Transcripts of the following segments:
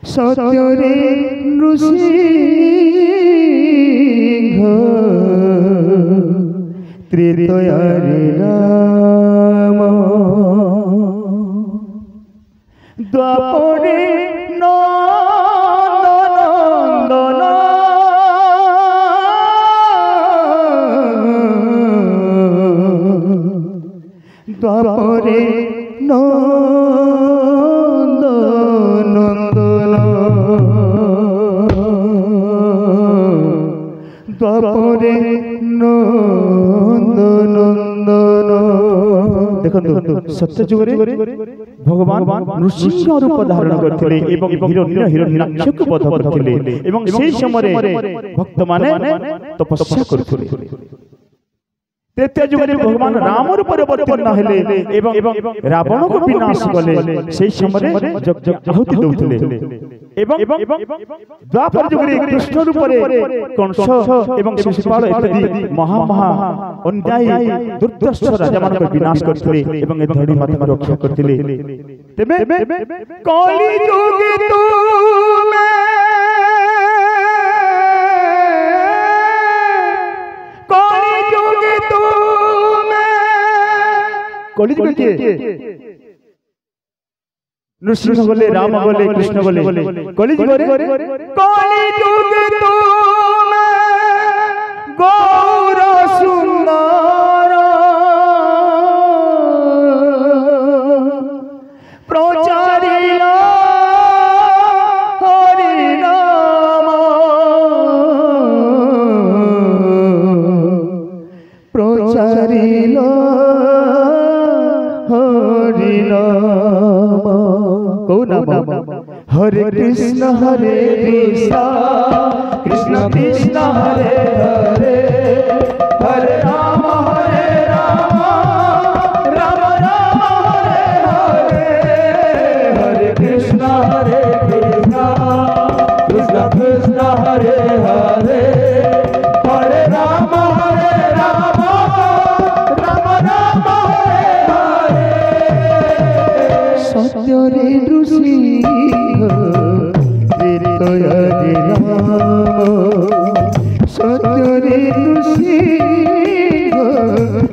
सत्यरे नृसिंह त्रेतयारे राम द्वापरे नंदन द्वापरे द्वापरे देखो सत्य जुगरे भगवान नृसिंह रूप धारण करथिले एवं हिरण्याक्ष को वध करथिले एवं सेही समय भक्त माने तपस्या करथिले। त्रेता जुगरे भगवान राम रूप परिवर्तन हेले एवं रावण को विनाश कले सेही समय यज्ञ आहुति दउथिले एवं द्वापर जुगरे कृष्ण रूप कंस एवं शिशुपाल इत्यादि महा अन्यायी दुर्दर्श राजा मान विनाश करथिले एवं ए धरणी माता रक्षा करथिले। तेबे कली जुगे तुमे कली जुगे तुमे कली जुगे नृसिंह बोले राम बोले कृष्ण बोले कली जुगे तुमे गौर सुंदर प्रचारिल हरि नाम प्रचारिल हरि नाम को नाम हरे कृष्ण कृष्ण कृष्ण हरे हरे हरे राम राम राम हरे हरे हरे कृष्ण कृष्ण कृष्ण हरे हरे हरे राम राम राम हरे हरे सत्य रे नृसिंह त्रेतयारे राम सत्य रे नृसिंह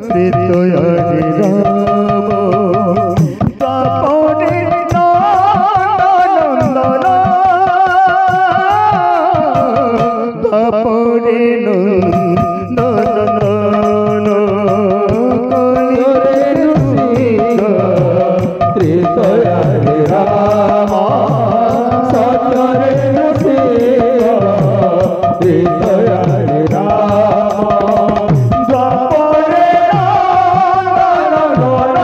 त्रेतयारे राम द्वापरे नंदन द्वापरे नंदन त्रेतयारे राम त्रेतयारे राम द्वापरे नंदन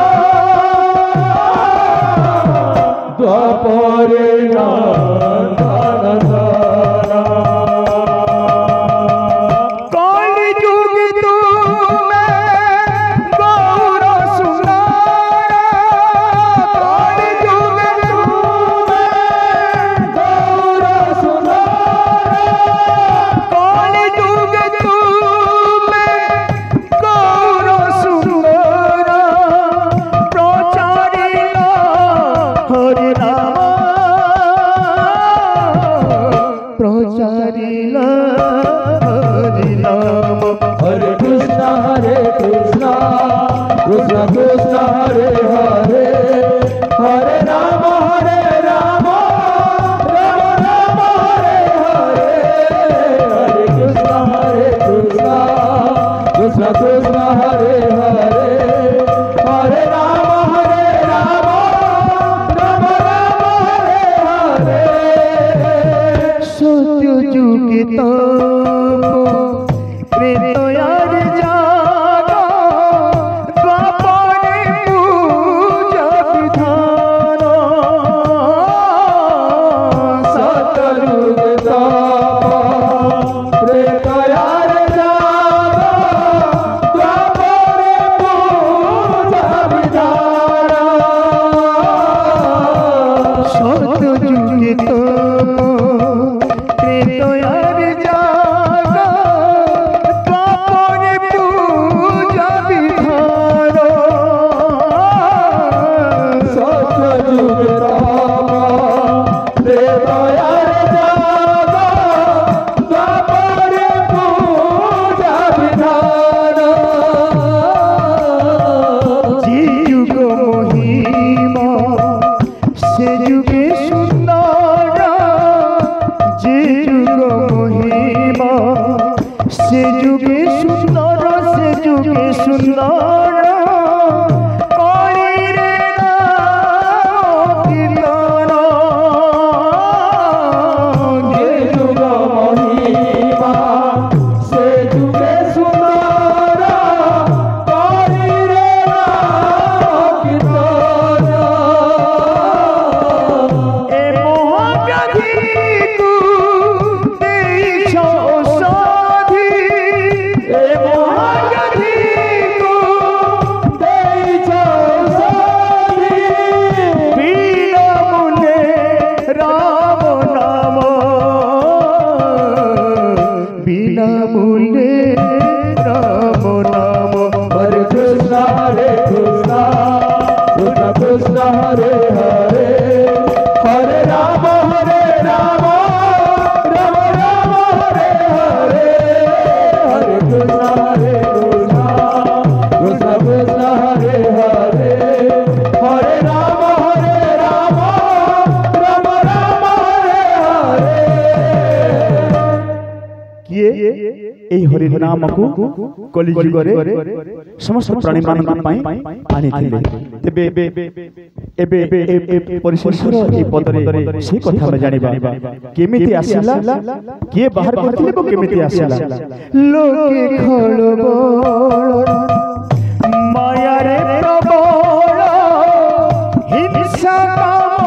द्वापरे नंदन कली जुग तुमे गौर सुंदर कली जुग तुमे गौर सुंदर कली जुग तुमे गौर सुंदर प्रचारिल हरि नाम प्रचारिल हरि नाम हरे कृष्ण कृष्ण कृष्ण हरे हरे हरे राम राम राम हरे हरे हरे कृष्ण कृष्ण कृष्ण हरे हरे हरे राम राम हरे हरे सत्य जुगे तप त्रेतयारे जाग द्वापरे पूजा विधान हरे कृष्णा कृष्ण कृष्ण हरे हरे हरे राम राम राम हरे हरे हरे कृष्ण कृष्ण कृष्ण हरे हरे हरे राम राम राम हरे हरे किए এই হরি নামକୁ কলি যুগরে সমস্ত প্রাণী ମାନଙ୍କ ପାଇଁ ଆଣିଥିଲେ। ତେବେ ଏବେ ପରିଶେଷର এই ପଦରେ ସେ କଥା ଆମେ ଜାଣିବା କେମିତି ଆସିଲା, କିଏ ବାହାର କରିଥିଲେ ଏବଂ କେମିତି ଆସିଲା। ଲୋକେ ଖଳବଳ ମାୟାରେ ପ୍ରବଳ ହିଂସା କାମ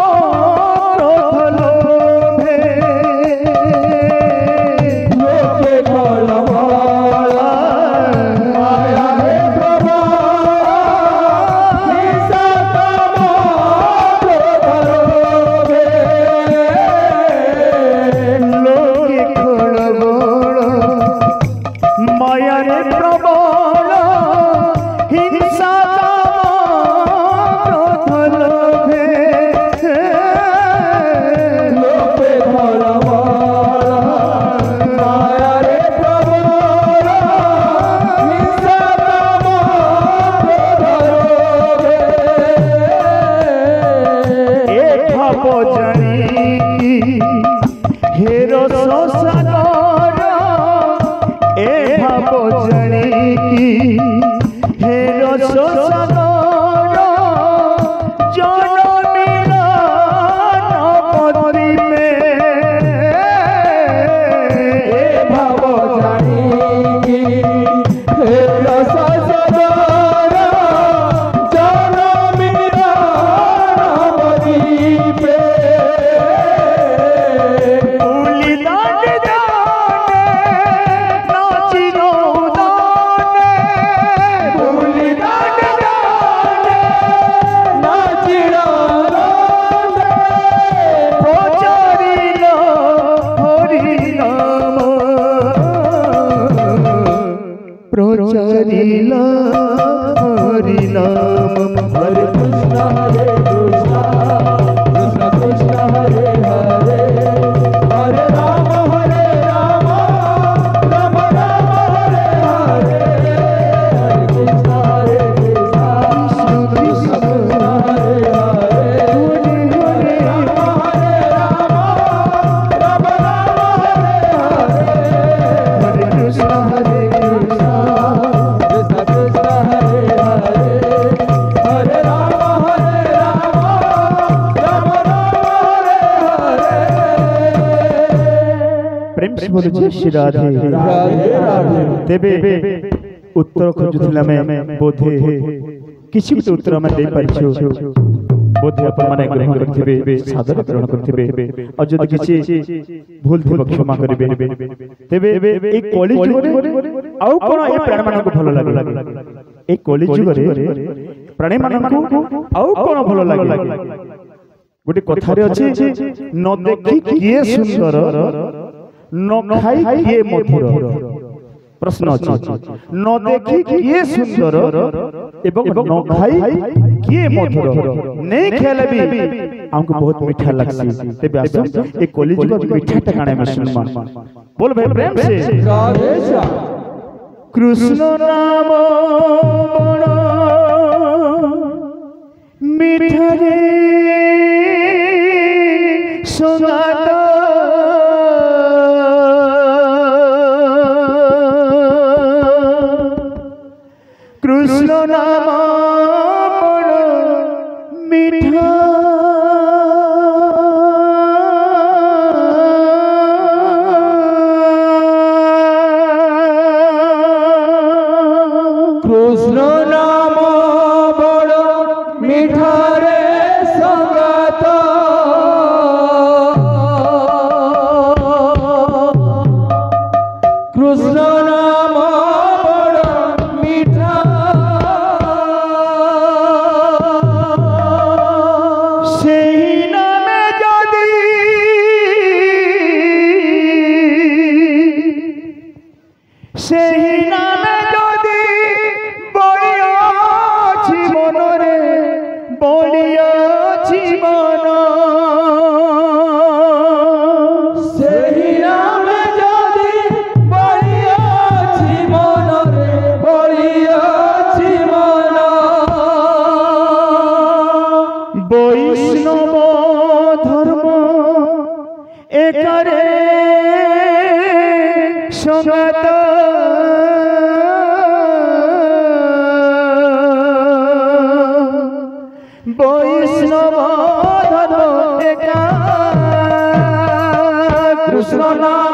କ୍ରୋଧ ଲୋଭେ लोके खलबल मायारे प्रबल हिंसा काम क्रोध लोभे লোকে খলবল মায়ারে প্রবল হিংসা কাম ক্রোধ লোভে लोके खलबल मायारे प्रबल हिंसा काम क्रोध लोभे এ ভাব জানি হে রস সাগর এ ভাব জানি হে রস সাগর জন মিলন পতি মে हे भाव जानी हे रस सदर जन मिलन मदीपे उली दान दाने नाची नौदाने भूली दान दाने नाचिड़ প্রচারিল হরি নাম প্রচারিল হরি নাম हरे कृष्ण कृष्ण कृष्ण हरे हरे हरे राम राम राम हरे हरे हरे कृष्ण कृष्ण कृष्ण हरे हरे हरे राम राम हरे हरे হরে কৃষ্ণ হরে কৃষ্ণ कृष्ण कृष्ण हरे हरे हरे राम राम हरे हरे প্রেম সে বলেছে শ্রী রাধে राधे राधे তেবে উত্তর খোঁজুଥିଲେ ଆମେ ବୋଧେ କିଛି ଗୋଟେ ଉତ୍ତର ଆମେ ଦେଇପାରିଛୁ। ବୋଧେ ଆପଣମାନେ ଗ୍ରହଣ କରିଥିବେ, ସାଦରେ ଗ୍ରହଣ କରିଥିବେ, ଆଉ ଯଦି କିଛି ଭୁଲ ଥିବ କ୍ଷମା କରିବେ। ତେବେ এই କଳି ଯୁଗରେ ଆଉ କଣ ଏ ପ୍ରାଣୀମାନଙ୍କୁ ଭଲ ଲାଗେ? এই କଳି ଯୁଗରେ ପ୍ରାଣୀମାନଙ୍କୁ ଆଉ କଣ ଭଲ ଲାଗେ? ଗୋଟେ କଥାରେ ଅଛି, ନ ଦେଖି କିଏ ସୁନ୍ଦର, ନ ଖାଇ କିଏ ମଧୁର। ପ୍ରଶ୍ନ ଅଛି, ନ ଦେଖି କିଏ ସୁନ୍ଦର ଏବଂ ନ ଖାଇ କିଏ ମଧୁର। ନେଇ ଖେଲେ ବି ଆମକୁ ବହୁତ ମିଠା ଲାଗସି। ତେବେ ଆସ ଏ କଲି ଯୁଗ ମିଠାଟା କାଣା ଆମେ ଶୁଣମା। बोल भाई प्रेम से राधे श्याम कृष्ण नाम बड़ मीठा रे सुनाद कृष्ण नाम बड़ मीठा कृष्ण नाम बड़ मीठा रे संगत कृष्ण नाम बड़ मीठा একারে সঙ্গত বৈষ্ণব ধর্ম একা কৃষ্ণ নাম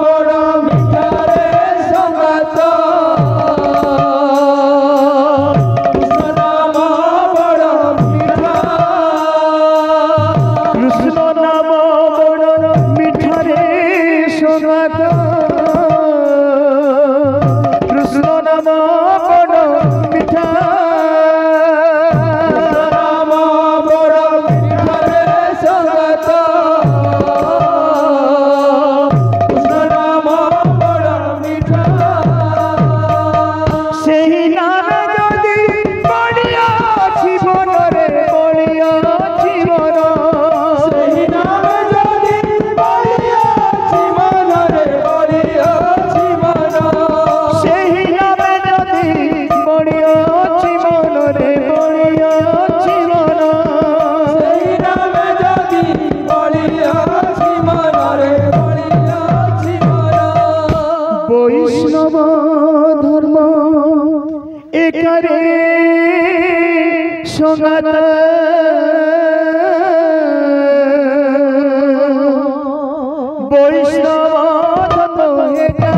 বড় মিঠা রে সঙ্গত কৃষ্ণ নাম বড় মিঠা কৃষ্ণ নাম বড় মিঠা রে সঙ্গত কৃষ্ণ নাম বড় মিঠা বৈষ্ণব ধর্ম একারে সঙ্গত বৈষ্ণব ধর্ম একা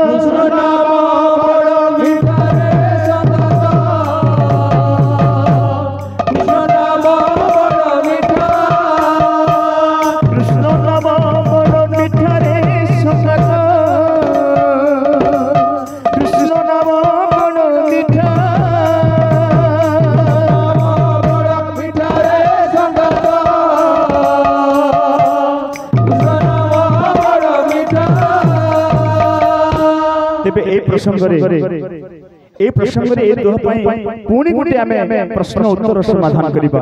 কৃষ্ণ নাম বড় মিঠা রে সঙ্গত কৃষ্ণ নাম বড় মিঠা কৃষ্ণ নাম বড় মিঠা রে সঙ্গত কৃষ্ণ নাম বড় মিঠা तेबे ए प्रसंगरे ए दोहा पाई पुणी गोटे आमे प्रश्न उत्तर समाधान करिबा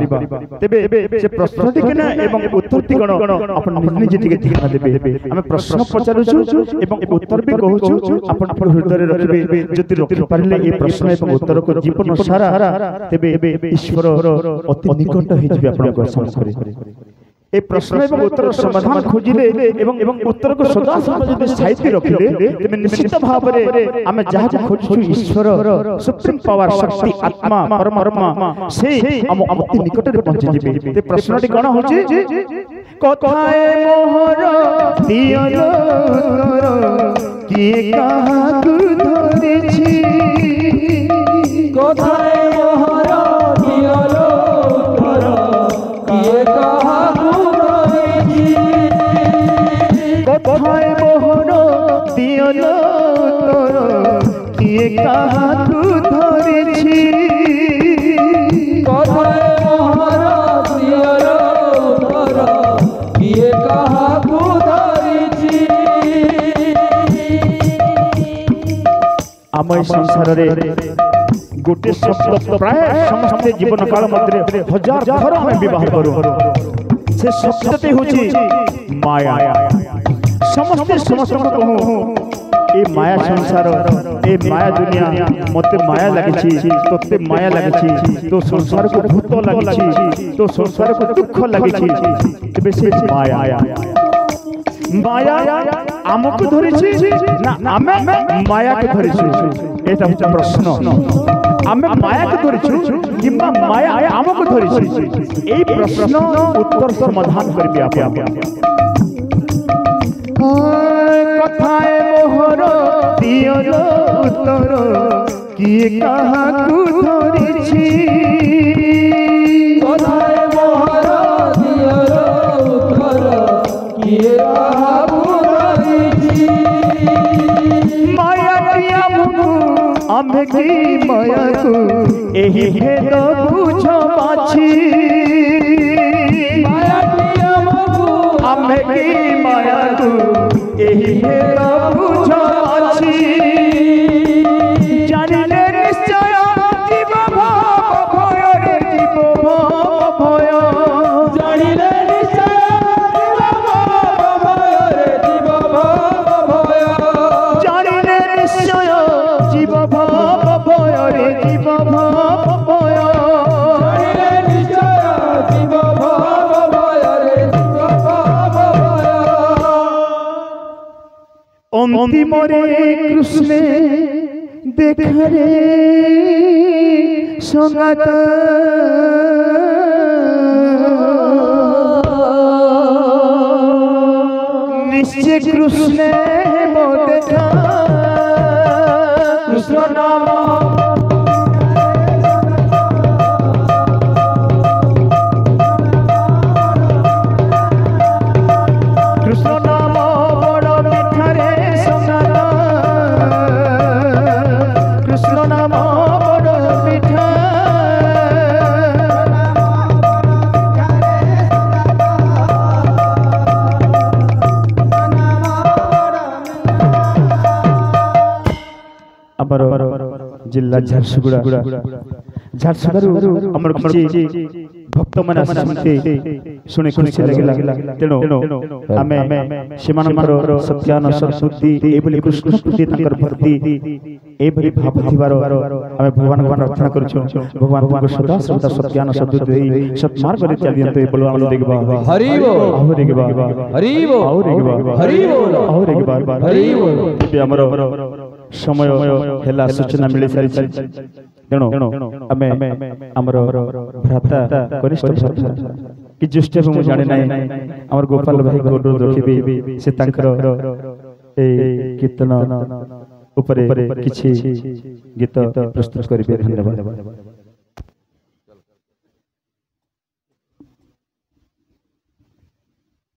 तेबे से प्रश्नटी केना एवं उत्तरटी कोन अपन निजे टिके ध्यान देबे आमे प्रश्न पचारुछु एवं उत्तर भी कहूछु अपन अपन हृदय रे रखिबे जति रखि पारिले ए प्रश्न एवं उत्तर को जीवन सारा तेबे ईश्वर अति निकट हे जिबे अपन को संस्कारी ए प्रश्न एवं उत्तर समाधान खोजिले एवं उत्तर को सदा सर्वदा साहित्य रखिले तेमे निश्चित भाव रे आमे जहा खोजछु ईश्वर सुप्रीम पावर शक्ति आत्मा परमात्मा से हम अति निकट रे पहुंची जिबे ते प्रश्नटी कोन होची कथाए मोहर दियलो उत्तर किए काहाकु धरिछि कथाए मोहर दियलो उत्तर किए काहाकु कथाए मोहर दियलो उत्तर किए काहाकु धरिछि कथाए मोहर दियलो उत्तर किए काहाकु धरिछि आम संसार रे गोटे शब्द प्राय समस्त जीवन काल मध्य हजार थर हम व्यवहार करू से शब्दटी होची माया समस्त समस्त को कहूं ए माया संसार ए माया दुनिया मते माया लागिछि तोते माया लागिछि तो संसार को भूत लागिछि तो संसार को दुख लागिछि तबे से माया माया आमको धरिछि ना आमे माया को धरिछि एटा होचा प्रश्न आमे माया को धरिछु किबा माया आमको धरिछि ए प्रश्न उत्तर समाधान करबी आप कथाए मोहर दियलो उत्तर किए काहाकु धरिछि कथाए मोहर दियलो उत्तर किए काहाकु धरिछि माया प्रिया मुनु आमे की माया को एही भेद बुझ पाछि माया प्रिया मुनु आमे की माया को एही भेद बुझ पाछि जानिले निश्चय जीव भाव भय रे जीव भाव भय जानिले निश्चय जीव भाव भय रे जीव भाव भय जानिले निश्चय जीव भाव भय रे जीव भाव भय जानिले निश्चय जीव भाव भय रे जीव অন্তিমরে কৃষ্ণে দেখারে সঙ্গাত নিশ্চয় কৃষ্ণে দেখা কৃষ্ণ নাম কৃষ্ণ নাম বড় মিঠারে সঙ্গাত কৃষ্ণ নাম বড় মিঠা ଆମର ଜିଲ୍ଲା ଝାରସୁଗୁଡ଼ା ଝାରସୁଗୁଡ଼ାରୁ ଆମର କିଛି ଭକ୍ତମାନେ ଆସିଛନ୍ତି ଶୁଣି ଖୁସି ଲାଗିଲା ତେଣୁ ଆମେ ସେମାନଙ୍କର ସତ୍ୟାନ ସଦ୍ବୁଦ୍ଧି ଏଭଳି କୃଷ୍ଣ ପ୍ରତି ତାଙ୍କର ଭକ୍ତି ଏଭଳି ଭାବ ଥିବାର ଆମେ ଭଗବାନଙ୍କୁ ପ୍ରାର୍ଥନା କରୁଛୁ ଭଗବାନ ତାଙ୍କୁ ସଦା ସର୍ବଦା ସତ୍ୟାନ ସଦ୍ବୁଦ୍ଧି ଦେଇ ସତ୍ମାର୍ଗରେ ଚାଲିନ୍ତୁ ଏ ବୋଲ ଆମେ ଦେଖିବା ହରି ବୋଲ ଆହୁରି ଦେଖିବା ହରି ବୋଲ ଆହୁରି ଦେଖିବା ହରି ବୋଲ ଆହୁରି ଦେଖିବା ହରି ବୋଲ ଏବେ ଆମର ସମୟ ହେଲା ସୂଚନା ମିଳି ସାରିଛି ତେଣୁ ଆମେ ଆମର ଭ୍ରାତା କନିଷ୍ଠ ଭ୍ରାତା କି ଜ୍ୟେଷ୍ଠ ମୁଁ ଜାଣି ନାହିଁ ଆମର ଗୋପାଳ ଭାଇ ଗୋଡ଼ ରଖିବି ସେ ତାଙ୍କର এই কীর্তন উপরে কিছু গীত প্রস্তুত করিবে। ধন্যবাদ।